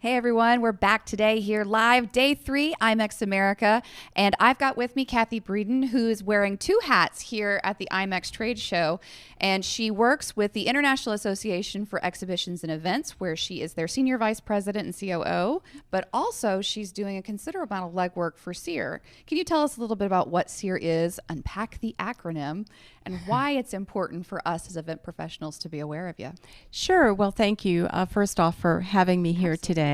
Hey everyone, we're back today here live, day 3, IMEX America, and I've got with me Cathy Breden, who is wearing 2 hats here at the IMEX Trade Show, and she works with the International Association for Exhibitions and Events, where she is their Senior Vice President and COO, but also she's doing a considerable amount of legwork for SEER. Can you tell us a little bit about what SEER is, unpack the acronym, and why it's important for us as event professionals to be aware of you? Sure. Well, thank you, first off, for having me here today.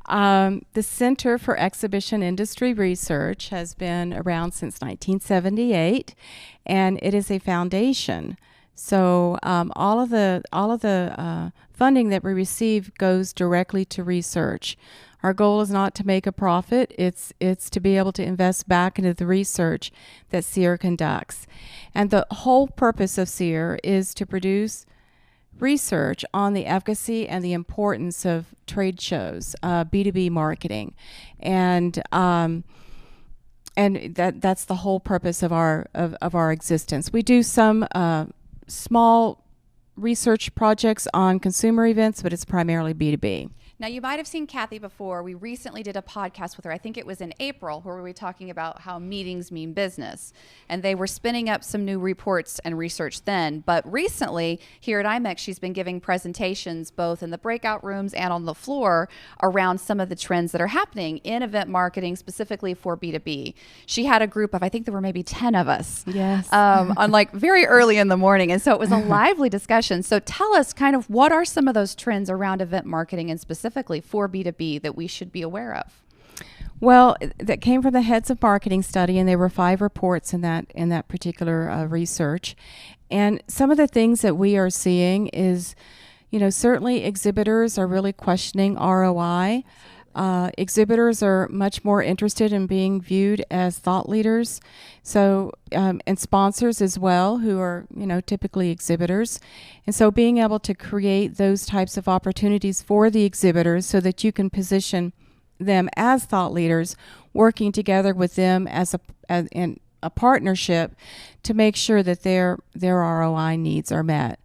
The Center for Exhibition Industry Research has been around since 1978, and it is a foundation. So all of the funding that we receive goes directly to research. Our goal is not to make a profit. It's to be able to invest back into the research that SEER conducts. And the whole purpose of SEER is to produce research on the efficacy and the importance of trade shows, B2B marketing. And that's the whole purpose of our existence. We do some small research projects on consumer events, but it's primarily B2B. Now, you might have seen Cathy before. We recently did a podcast with her. I think it was in April, where we were talking about how meetings mean business. And they were spinning up some new reports and research then. But recently, here at IMEX, she's been giving presentations both in the breakout rooms and on the floor around some of the trends that are happening in event marketing, specifically for B2B. She had a group of, I think there were maybe 10 of us. Yes. On like very early in the morning. And so it was a lively discussion. So tell us kind of what are some of those trends around event marketing and specifically for B2B that we should be aware of? Well, that came from the Heads of Marketing study, and there were 5 reports in that particular research. And some of the things that we are seeing is, certainly exhibitors are really questioning ROI. Exhibitors are much more interested in being viewed as thought leaders. So, and sponsors as well, who are, typically exhibitors. And so being able to create those types of opportunities for the exhibitors so that you can position them as thought leaders, working together with them in a partnership to make sure that their ROI needs are met.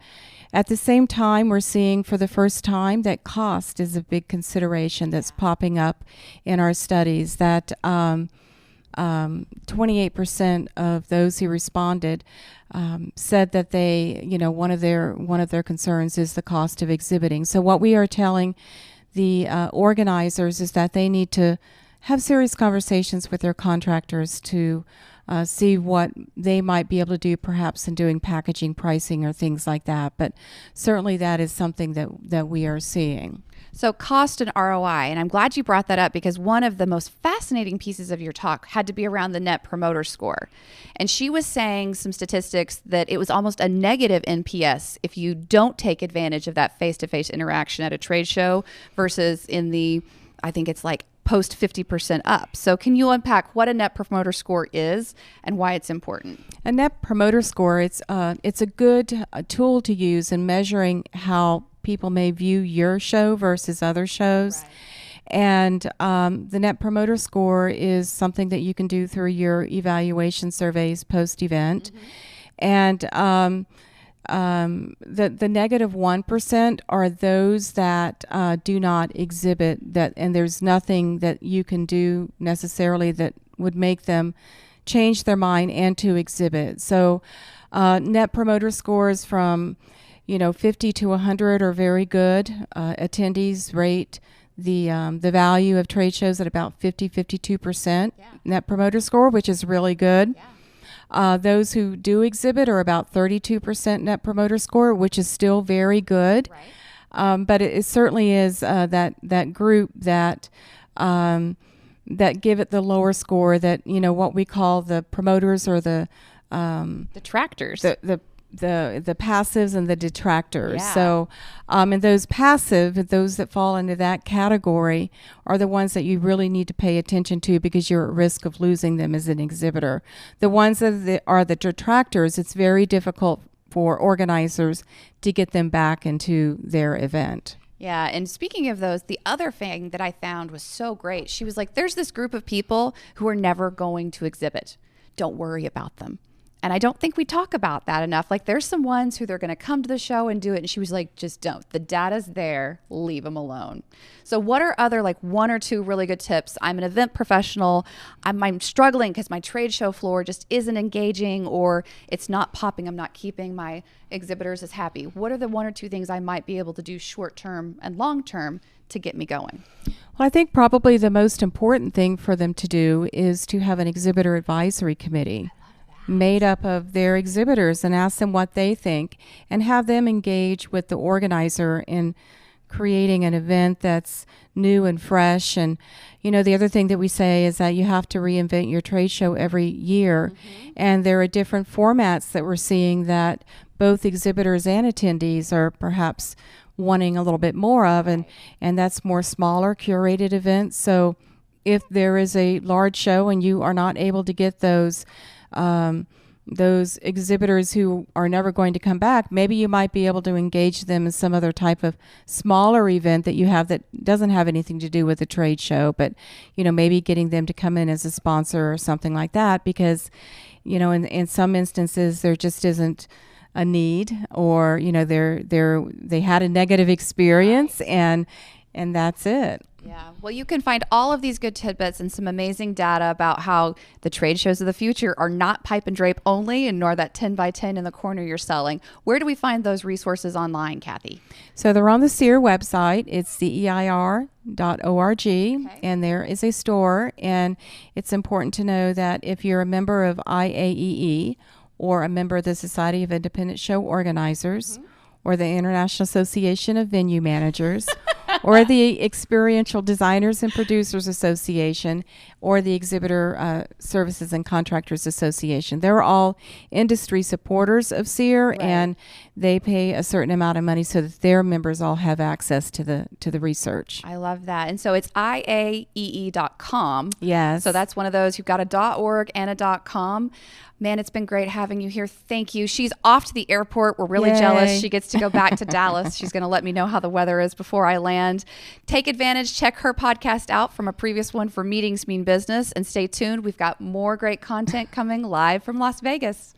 At the same time, we're seeing for the first time that cost is a big consideration that's popping up in our studies, that 28% of those who responded said that they, one of their concerns is the cost of exhibiting. So what we are telling the organizers is that they need to have serious conversations with their contractors to see what they might be able to do, perhaps in doing packaging, pricing, or things like that. But certainly that is something that we are seeing. So cost and ROI, and I'm glad you brought that up because one of the most fascinating pieces of your talk had to be around the Net Promoter Score. And she was saying some statistics that it was almost a negative NPS if you don't take advantage of that face-to-face interaction at a trade show versus in the, I think it's like post 50% up. So can you unpack what a Net Promoter Score is and why it's important? A Net Promoter Score, it's a good tool to use in measuring how people may view your show versus other shows. Right. And the Net Promoter Score is something that you can do through your evaluation surveys post-event. Mm-hmm. And the negative 1% are those that do not exhibit, and there's nothing that you can do necessarily that would make them change their mind and to exhibit. So Net Promoter Scores from 50 to 100 are very good. Attendees rate the value of trade shows at about 52% Net Promoter Score, which is really good. Yeah. Those who do exhibit are about 32% Net Promoter Score, which is still very good. Right. But it certainly is that group that give it the lower score, that what we call the promoters or the detractors. The passives and the detractors. Yeah. So, and those passive, those that fall into that category, are the ones that you really need to pay attention to because you're at risk of losing them as an exhibitor. The ones that are the detractors, it's very difficult for organizers to get them back into their event. Yeah, and speaking of those, the other thing that I found was so great. She was like, there's this group of people who are never going to exhibit. Don't worry about them. And I don't think we talk about that enough. Like there's some ones who they're going to come to the show and do it. And she was like, just don't. The data's there. Leave them alone. So what are other like one or two really good tips? I'm an event professional. I'm struggling because my trade show floor just isn't engaging or it's not popping. I'm not keeping my exhibitors as happy. What are the one or two things I might be able to do short term and long term to get me going? Well, I think probably the most important thing for them to do is to have an exhibitor advisory committee made up of their exhibitors and ask them what they think and have them engage with the organizer in creating an event that's new and fresh. And, you know, the other thing that we say is that you have to reinvent your trade show every year. And there are different formats that we're seeing that both exhibitors and attendees are perhaps wanting a little bit more of, and that's more smaller curated events. So if there is a large show and you are not able to get those exhibitors who are never going to come back, maybe you might be able to engage them in some other type of smaller event that you have that doesn't have anything to do with the trade show, but, you know, maybe getting them to come in as a sponsor or something like that, because, you know, in some instances there just isn't a need, or, you know, they had a negative experience, and that's it. Yeah. Well, you can find all of these good tidbits and some amazing data about how the trade shows of the future are not pipe and drape only, and nor that 10 by 10 in the corner you're selling. Where do we find those resources online, Cathy? So they're on the CEIR website. It's ceir.org, and there is a store. And it's important to know that if you're a member of IAEE or a member of the Society of Independent Show Organizers, or the International Association of Venue Managers, or the Experiential Designers and Producers Association, or the Exhibitor Services and Contractors Association. They're all industry supporters of CEIR, and they pay a certain amount of money so that their members all have access to the research. I love that. And so it's IAEE.com. Yes. So that's one of those. You've got a .org and a .com. Man, it's been great having you here. Thank you. She's off to the airport. We're really jealous. She gets to go back to Dallas. She's going to let me know how the weather is before I land. Take advantage. Check her podcast out from a previous one for Meetings Mean Business. And stay tuned. We've got more great content coming live from Las Vegas.